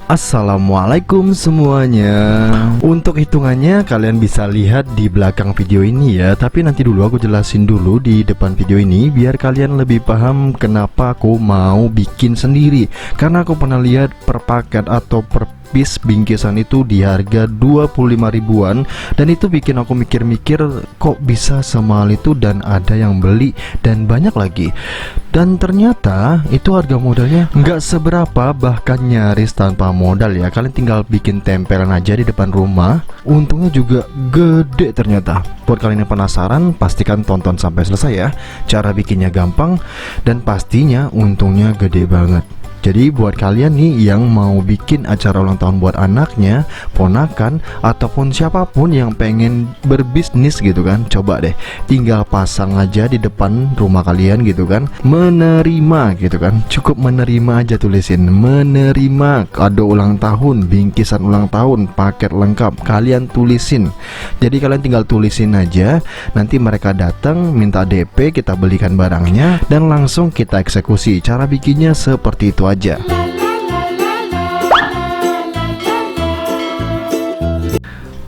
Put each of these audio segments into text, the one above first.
Assalamualaikum semuanya. Untuk hitungannya kalian bisa lihat di belakang video ini ya. Tapi nanti dulu aku jelasin dulu di depan video ini biar kalian lebih paham kenapa aku mau bikin sendiri. Karena aku pernah lihat per paket atau per piece bingkisan itu di harga 25 ribuan. Dan itu bikin aku mikir-mikir kok bisa semahal itu dan ada yang beli dan banyak lagi. Dan ternyata itu harga modalnya nggak seberapa, bahkan nyaris tanpa modal ya. Kalian tinggal bikin tempelan aja di depan rumah. Untungnya juga gede ternyata. Buat kalian yang penasaran, pastikan tonton sampai selesai ya. Cara bikinnya gampang dan pastinya untungnya gede banget. Jadi buat kalian nih yang mau bikin acara ulang tahun buat anaknya, ponakan, ataupun siapapun yang pengen berbisnis gitu kan, coba deh tinggal pasang aja di depan rumah kalian gitu kan, menerima gitu kan. Cukup menerima aja, tulisin menerima kado ulang tahun, bingkisan ulang tahun, paket lengkap, kalian tulisin. Jadi kalian tinggal tulisin aja, nanti mereka datang minta DP, kita belikan barangnya dan langsung kita eksekusi. Cara bikinnya seperti itu aja.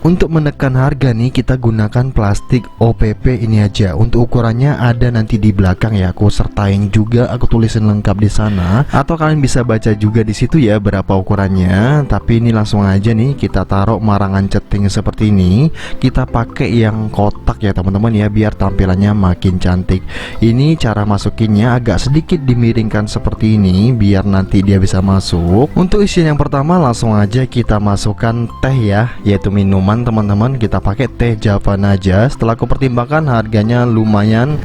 Untuk menekan harga nih kita gunakan plastik OPP ini aja. Untuk ukurannya ada nanti di belakang ya, aku sertain juga, aku tulisin lengkap di sana. Atau kalian bisa baca juga di situ ya berapa ukurannya. Tapi ini langsung aja nih kita taruh marangan ceting seperti ini. Kita pakai yang kotak ya teman-teman ya, biar tampilannya makin cantik. Ini cara masukinnya agak sedikit dimiringkan seperti ini biar nanti dia bisa masuk. Untuk isian yang pertama langsung aja kita masukkan teh ya, yaitu minuman teman-teman. Kita pakai teh Javan aja. Setelah aku pertimbangkan harganya lumayan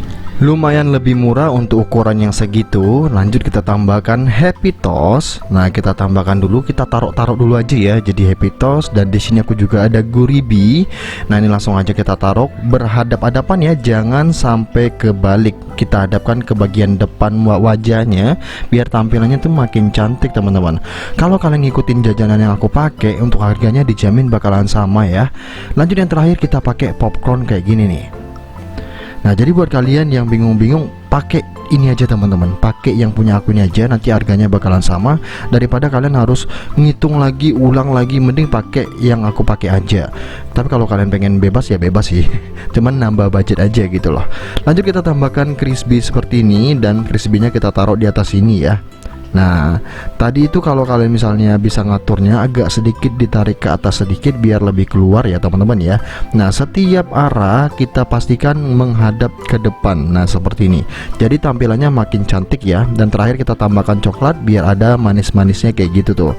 lebih murah untuk ukuran yang segitu. Lanjut kita tambahkan Happy Toast. Nah kita tambahkan dulu, kita taruh dulu aja ya. Jadi Happy Toast, dan di sini aku juga ada Guribi. Nah ini langsung aja kita taruh berhadap-hadapan ya, jangan sampai kebalik. Kita hadapkan ke bagian depan wajahnya biar tampilannya tuh makin cantik teman-teman. Kalau kalian ngikutin jajanan yang aku pakai, untuk harganya dijamin bakalan sama ya. Lanjut yang terakhir kita pakai popcorn kayak gini nih. Nah jadi buat kalian yang bingung-bingung, pakai ini aja teman-teman, pakai yang punya aku ini aja, nanti harganya bakalan sama. Daripada kalian harus ngitung lagi, ulang lagi, mending pakai yang aku pakai aja. Tapi kalau kalian pengen bebas ya bebas sih, cuman nambah budget aja gitu loh. Lanjut kita tambahkan crispy seperti ini, dan crispy-nya kita taruh di atas ini ya. Nah tadi itu kalau kalian misalnya bisa ngaturnya agak sedikit ditarik ke atas sedikit biar lebih keluar ya teman-teman ya. Nah setiap arah kita pastikan menghadap ke depan. Nah seperti ini, jadi tampilannya makin cantik ya. Dan terakhir kita tambahkan coklat biar ada manis-manisnya kayak gitu tuh.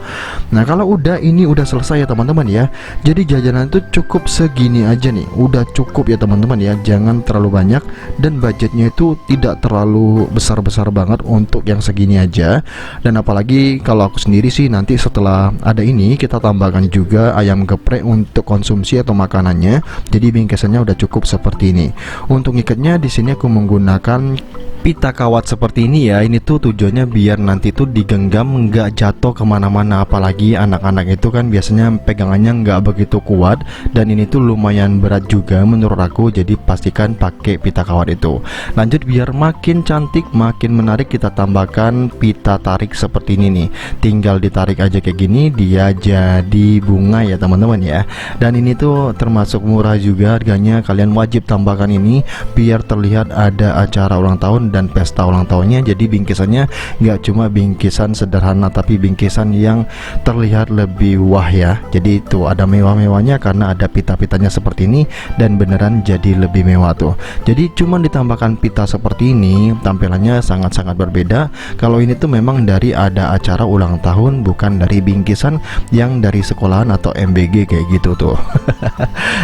Nah kalau udah, ini udah selesai ya teman-teman ya. Jadi jajanan itu cukup segini aja nih, udah cukup ya teman-teman ya. Jangan terlalu banyak, dan budgetnya itu tidak terlalu besar-besar banget untuk yang segini aja. Dan apalagi kalau aku sendiri sih, nanti setelah ada ini kita tambahkan juga ayam geprek untuk konsumsi atau makanannya. Jadi bingkisannya udah cukup seperti ini. Untuk ngikatnya di sini aku menggunakan pita kawat seperti ini ya. Ini tuh tujuannya biar nanti tuh digenggam nggak jatuh kemana-mana. Apalagi anak-anak itu kan biasanya pegangannya nggak begitu kuat, dan ini tuh lumayan berat juga menurut aku. Jadi pastikan pakai pita kawat itu. Lanjut biar makin cantik, makin menarik, kita tambahkan pita tarik seperti ini nih. Tinggal ditarik aja kayak gini, dia jadi bunga ya teman-teman ya. Dan ini tuh termasuk murah juga harganya. Kalian wajib tambahkan ini biar terlihat ada acara ulang tahun dan pesta ulang tahunnya. Jadi bingkisannya nggak cuma bingkisan sederhana, tapi bingkisan yang terlihat lebih wah ya. Jadi itu ada mewah-mewahnya karena ada pita-pitanya seperti ini, dan beneran jadi lebih mewah tuh. Jadi cuma ditambahkan pita seperti ini, tampilannya sangat-sangat berbeda. Kalau ini tuh memang dari ada acara ulang tahun, bukan dari bingkisan yang dari sekolahan atau MBG kayak gitu tuh.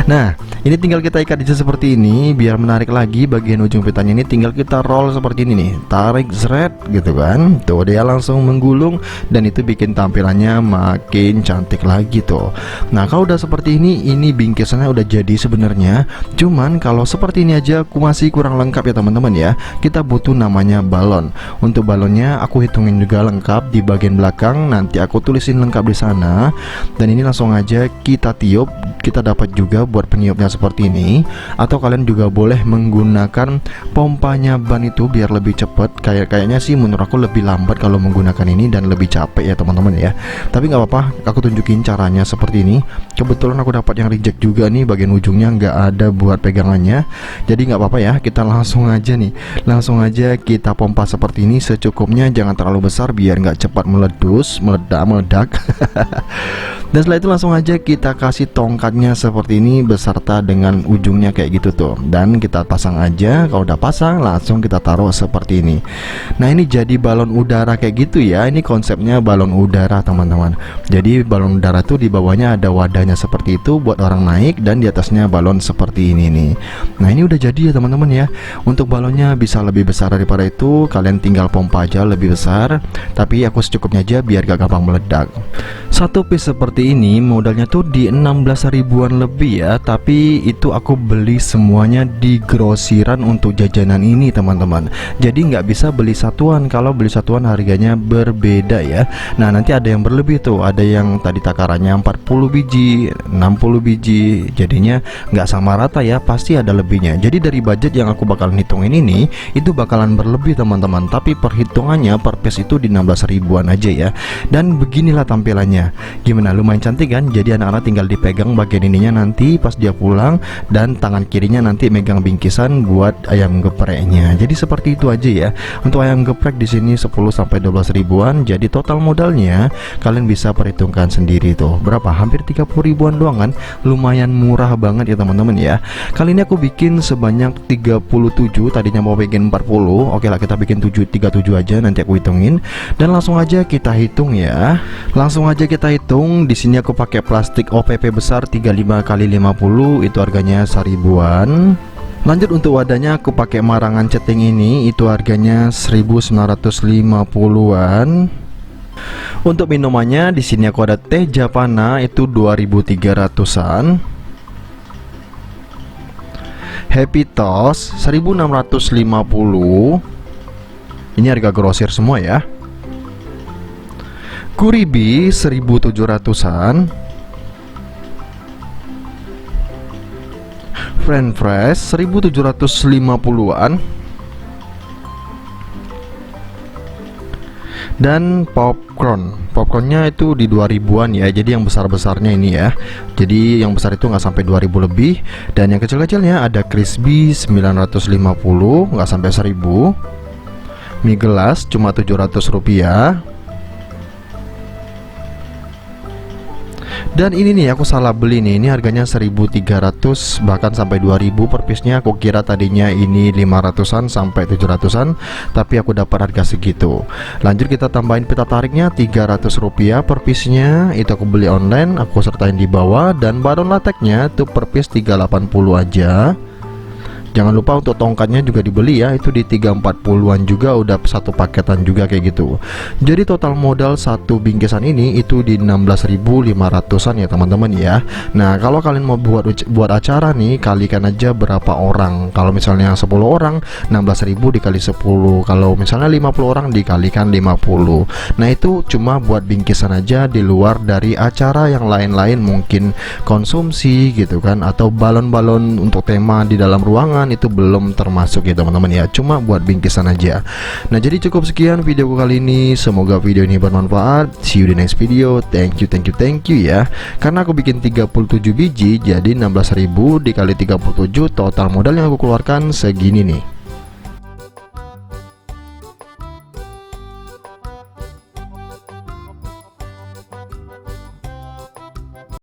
Nah ini tinggal kita ikat aja seperti ini biar menarik lagi. Bagian ujung pitanya ini tinggal kita roll seperti ini nih, tarik zret gitu kan. Tuh dia langsung menggulung, dan itu bikin tampilannya makin cantik lagi tuh. Nah kalau udah seperti ini bingkisannya udah jadi sebenarnya. Cuman kalau seperti ini aja aku masih kurang lengkap ya teman-teman ya. Kita butuh namanya balon. Untuk balonnya aku hitungin juga lengkap di bagian belakang, nanti aku tulisin lengkap di sana. Dan ini langsung aja kita tiup. kita dapat juga buat peniupnya seperti ini. Atau kalian juga boleh menggunakan pompanya ban itu biar lebih cepat. Kayaknya sih menurut aku lebih lambat kalau menggunakan ini dan lebih capek ya teman-teman ya. Tapi nggak apa-apa, aku tunjukin caranya seperti ini. Kebetulan aku dapat yang reject juga nih, bagian ujungnya nggak ada buat pegangannya. Jadi nggak apa-apa ya, kita langsung aja nih, langsung aja kita pompa seperti ini secukupnya, jangan terlalu besar biar nggak cepat meledak. Dan setelah itu langsung aja kita kasih tongkatnya seperti ini beserta dengan ujungnya kayak gitu tuh. Dan kita pasang aja, kalau udah pasang langsung kita taruh seperti ini. Nah ini jadi balon udara kayak gitu ya. Ini konsepnya balon udara teman-teman. Jadi balon udara tuh di bawahnya ada wadahnya seperti itu buat orang naik, dan di atasnya balon seperti ini nih. Nah ini udah jadi ya teman-teman ya. Untuk balonnya bisa lebih besar daripada itu, kalian tinggal pompa aja lebih besar. Tapi aku secukupnya aja biar gak gampang meledak. Satu piece seperti ini modalnya tuh di 16 ribuan lebih ya. Tapi itu aku beli semuanya di grosiran untuk jajanan ini teman-teman. Jadi nggak bisa beli satuan. Kalau beli satuan harganya berbeda ya. Nah nanti ada yang berlebih tuh, ada yang tadi takarannya 40 biji, 60 biji, jadinya nggak sama rata ya, pasti ada lebihnya. Jadi dari budget yang aku bakalan hitungin ini, itu bakalan berlebih teman-teman. Tapi perhitungannya per piece itu di 16 ribuan aja ya. Dan beginilah tampilannya. Gimana, lumayan cantik kan? Jadi anak-anak tinggal dipegang bagian ininya nanti pas dia pulang, dan tangan kirinya nanti megang bingkisan buat ayam gepreknya. Jadi seperti itu aja ya. Untuk ayam geprek di sini 10-12 ribuan. Jadi total modalnya kalian bisa perhitungkan sendiri tuh. Berapa? Hampir 30 ribuan doang kan? Lumayan murah banget ya teman-teman ya. Kali ini aku bikin sebanyak 37, tadinya mau bikin 40. Oke lah, kita bikin 37 aja, nanti aku hitungin. Dan langsung aja kita hitung ya. Langsung aja kita hitung. Di sini aku pakai plastik OPP besar 35 x 50, itu harganya 1000-an. Lanjut untuk wadahnya aku pakai marangan ceting ini, itu harganya 1950-an. Untuk minumannya di sini aku ada teh Japana, itu 2300-an. Happy Toast 1650. Ini harga grosir semua ya. Kuribi 1700-an. French fries 1750-an. Dan popcornnya itu di 2000-an ya. Jadi yang besar-besarnya ini ya. Jadi yang besar itu nggak sampai 2000 lebih. Dan yang kecil-kecilnya ada crispy 950, nggak sampai 1000. Mie gelas cuma 700 rupiah. Dan ini nih aku salah beli nih, ini harganya 1300 bahkan sampai 2000 per piece-nya. Aku kira tadinya ini 500-an sampai 700-an, tapi aku dapat harga segitu. Lanjut kita tambahin pita tariknya 300 rupiah per piece-nya. Itu aku beli online, aku sertain di bawah. Dan balon lateknya tuh per piece 380 aja. Jangan lupa untuk tongkatnya juga dibeli ya, itu di 340-an juga, udah satu paketan juga kayak gitu. Jadi total modal satu bingkisan ini itu di 16.500-an ya teman-teman ya. Nah kalau kalian mau buat acara nih, kalikan aja berapa orang. Kalau misalnya 10 orang 16.000 dikali 10. Kalau misalnya 50 orang dikalikan 50. Nah itu cuma buat bingkisan aja, di luar dari acara yang lain-lain, mungkin konsumsi gitu kan, atau balon-balon untuk tema di dalam ruangan itu belum termasuk ya teman-teman ya, cuma buat bingkisan aja. Nah jadi cukup sekian videoku kali ini, semoga video ini bermanfaat. See you di next video. Thank you ya. Karena aku bikin 37 biji, jadi 16.000 dikali 37, total modal yang aku keluarkan segini nih.